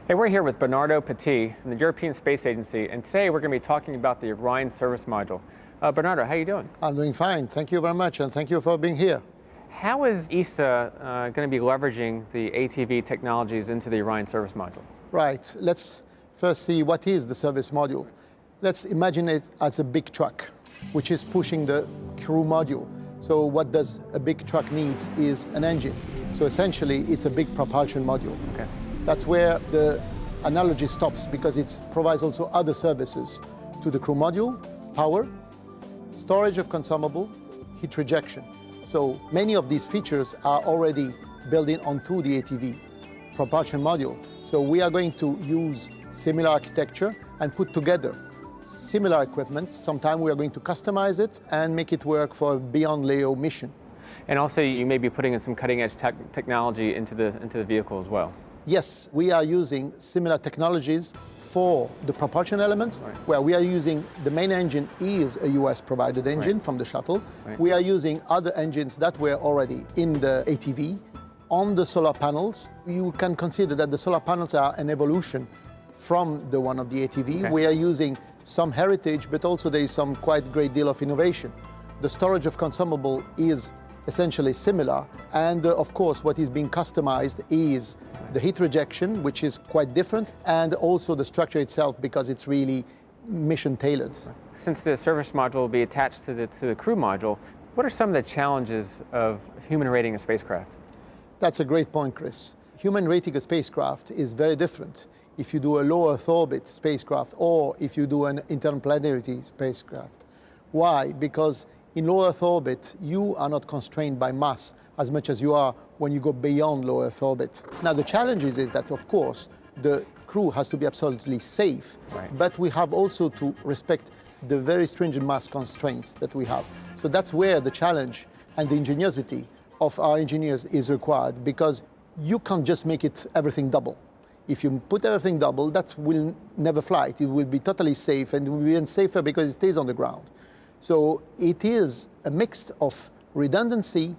Hey, we're here with Bernardo Petit from the European Space Agency, and today we're going to be talking about the Orion service module. Bernardo, how are you doing? I'm doing fine. Thank you very much, and thank you for being here. How is ESA going to be leveraging the ATV technologies into the Orion service module? Right. Let's first see what is the service module. Let's imagine it as a big truck, which is pushing the crew module. So what does a big truck needs is an engine. So essentially, it's a big propulsion module. Okay. That's where the analogy stops, because it provides also other services to the crew module: power, storage of consumable, heat rejection. So many of these features are already built in onto the ATV propulsion module. So we are going to use similar architecture and put together similar equipment. Sometime we are going to customize it and make it work for a beyond LEO mission. And also, you may be putting in some cutting-edge technology into the vehicle as well. Yes, we are using similar technologies for the propulsion elements, Right. where we are using the main engine is a US-provided engine Right. from the shuttle. Right. We are using other engines that were already in the ATV. On the solar panels, you can consider that the solar panels are an evolution from the one of the ATV. Okay. We are using some heritage, but also there is some quite great deal of innovation. The storage of consumable is essentially similar, and of course what is being customized is the heat rejection, which is quite different, and also the structure itself, because it's really mission tailored. Since the service module will be attached to the crew module, what are some of the challenges of human rating a spacecraft? That's a great point, Chris. Human rating a spacecraft is very different if you do a low Earth orbit spacecraft or if you do an interplanetary spacecraft. Why? Because in low Earth orbit, you are not constrained by mass as much as you are when you go beyond low Earth orbit. Now, the challenge is that, of course, the crew has to be absolutely safe, Right. but we have also to respect the very stringent mass constraints that we have. So that's where the challenge and the ingenuity of our engineers is required, because you can't just make it everything double. If you put everything double, that will never fly. It will be totally safe, and it will be even safer because it stays on the ground. So it is a mix of redundancy,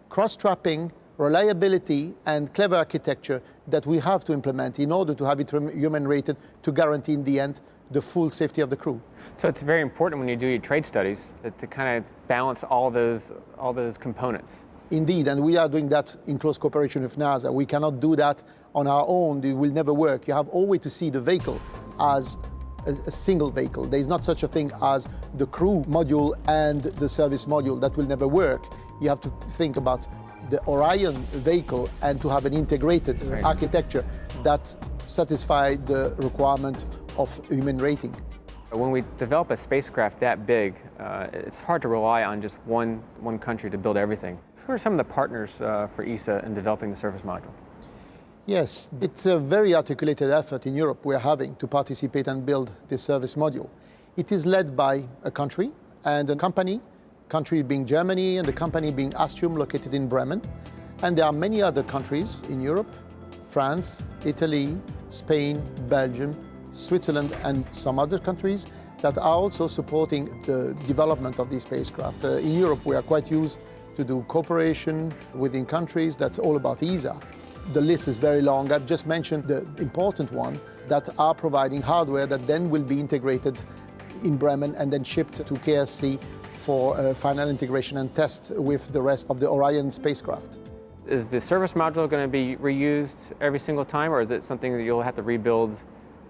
cross-strapping, reliability, and clever architecture that we have to implement in order to have it human-rated to guarantee in the end the full safety of the crew. So it's very important when you do your trade studies to kind of balance all those components. Indeed, and we are doing that in close cooperation with NASA. We cannot do that on our own. It will never work. You have always to see the vehicle as a single vehicle. There is not such a thing as the crew module and the service module. That will never work. You have to think about the Orion vehicle and to have an integrated Right. architecture that satisfies the requirement of human rating. When we develop a spacecraft that big, it's hard to rely on just one country to build everything. Who are some of the partners for ESA in developing the service module? Yes, it's a very articulated effort in Europe we're having to participate and build this service module. It is led by a country and a country being Germany and the company being Astrium, located in Bremen. And there are many other countries in Europe: France, Italy, Spain, Belgium, Switzerland, and some other countries that are also supporting the development of these spacecraft. In Europe, we are quite used to do cooperation within countries. That's all about ESA. The list is very long. I've just mentioned the important one that are providing hardware that then will be integrated in Bremen and then shipped to KSC for final integration and test with the rest of the Orion spacecraft. Is the service module going to be reused every single time, or is it something that you'll have to rebuild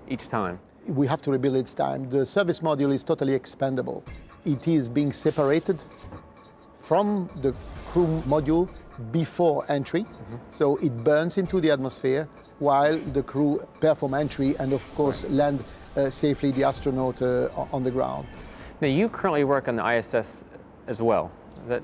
each time? We have to rebuild each time. The service module is totally expendable. It is being separated from the crew module before entry. So it burns into the atmosphere while the crew perform entry and, of course, land safely the astronaut on the ground. Now, you currently work on the ISS as well.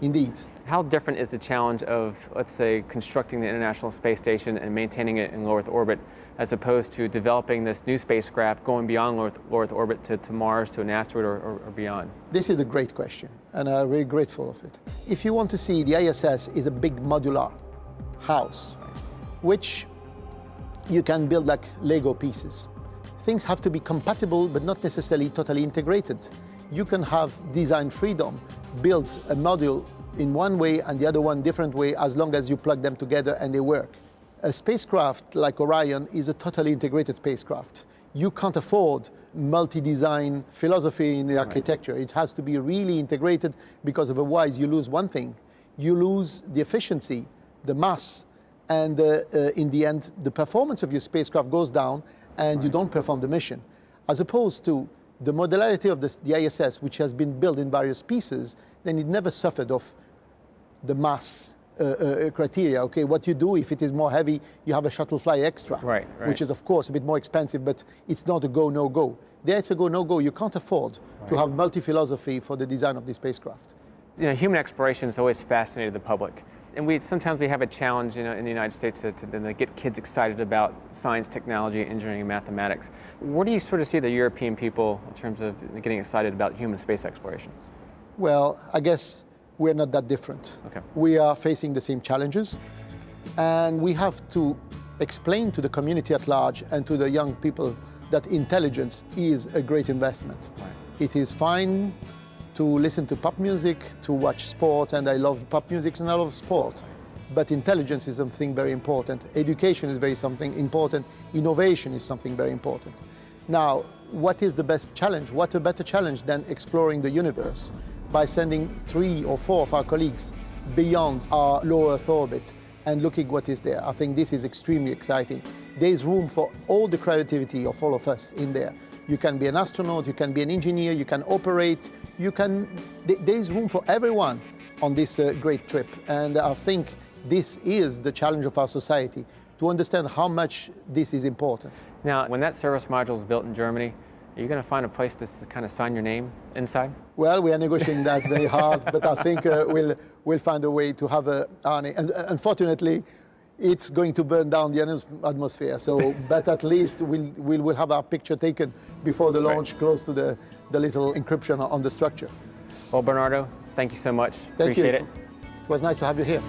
Indeed. How different is the challenge of, let's say, constructing the International Space Station and maintaining it in low Earth orbit, as opposed to developing this new spacecraft going beyond low Earth orbit to Mars, to an asteroid or beyond? This is a great question, and I'm very grateful of it. If you want to see, the ISS is a big modular house, which you can build like Lego pieces. Things have to be compatible, but not necessarily totally integrated. You can have design freedom, build a module in one way and the other one different way, as long as you plug them together and they work. A spacecraft like Orion is a totally integrated spacecraft. You can't afford multi-design philosophy in the architecture. It has to be really integrated, because otherwise you lose one thing. You lose the efficiency, the mass, and in the end, the performance of your spacecraft goes down and you don't perform the mission. As opposed to the modularity of the ISS, which has been built in various pieces, then it never suffered of the mass criteria. Okay, what you do if it is more heavy, you have a shuttle fly extra, right. which is of course a bit more expensive, but it's not a go, no go. There it's a go, no go. You can't afford to have multi-philosophy for the design of the spacecraft. You know, human exploration has always fascinated the public. And sometimes we have a challenge, in the United States to get kids excited about science, technology, engineering, and mathematics. Where do you sort of see the European people in terms of getting excited about human space exploration? Well, I guess we're not that different. Okay. We are facing the same challenges, and we have to explain to the community at large and to the young people that intelligence is a great investment. Right. It is fine to listen to pop music, to watch sport, and I love pop music and I love sport. But intelligence is something very important. Education is something important. Innovation is something very important. Now, what is the best challenge? What a better challenge than exploring the universe by sending 3 or 4 of our colleagues beyond our low Earth orbit and looking what is there. I think this is extremely exciting. There is room for all the creativity of all of us in there. You can be an astronaut, you can be an engineer, you can operate, there is room for everyone on this great trip. And I think this is the challenge of our society, to understand how much this is important. Now, when that service module is built in Germany, are you going to find a place to kind of sign your name inside? Well, we are negotiating that very hard, but I think we'll find a way to have and unfortunately, it's going to burn down the atmosphere. So, but at least we'll have our picture taken before the launch, close to the little encryption on the structure. Well, Bernardo, thank you so much. Thank Appreciate you. it. It was nice to have you here.